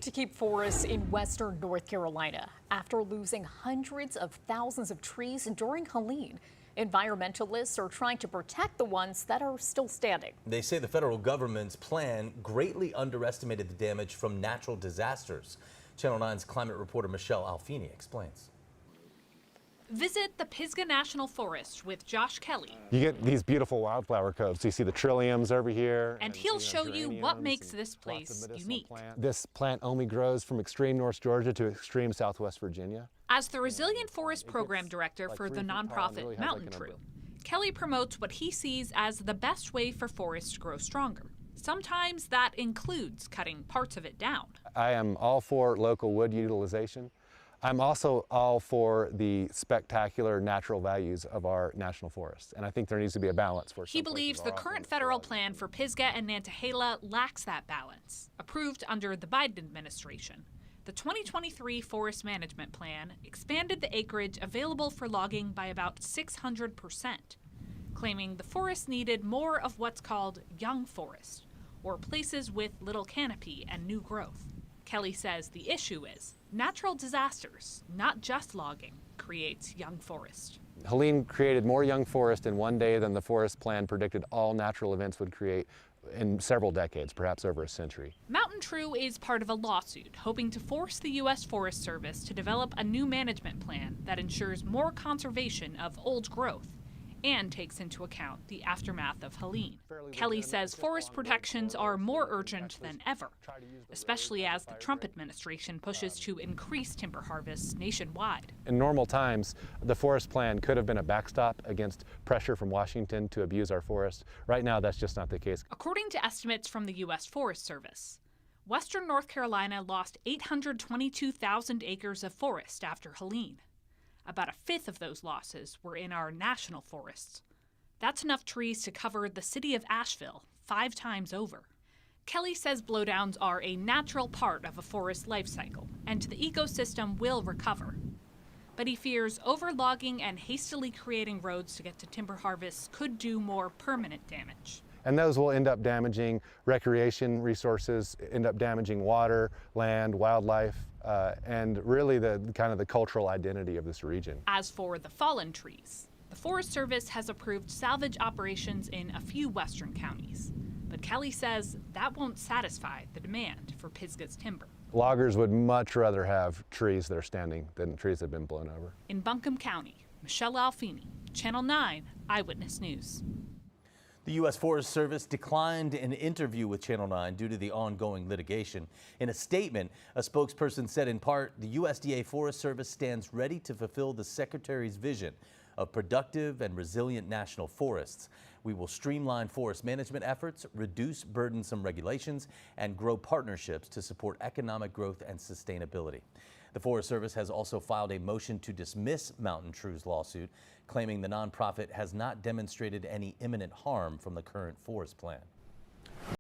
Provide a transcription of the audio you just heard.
to keep forests in western North Carolina after losing hundreds of thousands of trees during Helene. Environmentalists are trying to protect the ones that are still standing. They say the federal government's plan greatly underestimated the damage from natural disasters. Channel 9's climate reporter Michelle Alfini explains. Visit the Pisgah National Forest with Josh Kelly. You get these beautiful wildflower coves. You see the trilliums over here. And he'll show you what makes this place unique. This plant only grows from extreme North Georgia to extreme Southwest Virginia. As the Resilient Forest Program Director for the nonprofit Mountain True, Kelly promotes what he sees as the best way for forests to grow stronger. Sometimes that includes cutting parts of it down. I am all for local wood utilization. I'm also all for the spectacular natural values of our national forests, and I think there needs to be a balance. He believes the current federal plan for Pisgah and Nantahala lacks that balance. Approved under the Biden administration, the 2023 Forest Management Plan expanded the acreage available for logging by about 600%, claiming the forest needed more of what's called young forest, or places with little canopy and new growth. Kelly says the issue is natural disasters, not just logging, creates young forest. Helene created more young forest in one day than the forest plan predicted all natural events would create in several decades, perhaps over a century. Mountain True is part of a lawsuit hoping to force the U.S. Forest Service to develop a new management plan that ensures more conservation of old growth and takes into account the aftermath of Helene. Kelly says forest protections are more urgent than ever, especially as the Trump administration pushes to increase timber harvests nationwide. In normal times, the forest plan could have been a backstop against pressure from Washington to abuse our forests. Right now, that's just not the case. According to estimates from the U.S. Forest Service, western North Carolina lost 822,000 acres of forest after Helene. About a fifth of those losses were in our national forests. That's enough trees to cover the city of Asheville 5 times over. Kelly says blowdowns are a natural part of a forest life cycle, and the ecosystem will recover. But he fears overlogging and hastily creating roads to get to timber harvests could do more permanent damage. And those will end up damaging recreation resources, end up damaging water, land, wildlife, and really the kind of the cultural identity of this region. As for the fallen trees, the Forest Service has approved salvage operations in a few western counties. But Kelly says that won't satisfy the demand for Pisgah's timber. Loggers would much rather have trees that are standing than trees that have been blown over. In Buncombe County, Michelle Alfini, Channel 9 Eyewitness News. The U.S. Forest Service declined an interview with Channel 9 due to the ongoing litigation. In a statement, a spokesperson said in part, the USDA Forest Service stands ready to fulfill the Secretary's vision of productive and resilient national forests. We will streamline forest management efforts, reduce burdensome regulations, and grow partnerships to support economic growth and sustainability. The Forest Service has also filed a motion to dismiss Mountain True's lawsuit, claiming the nonprofit has not demonstrated any imminent harm from the current forest plan.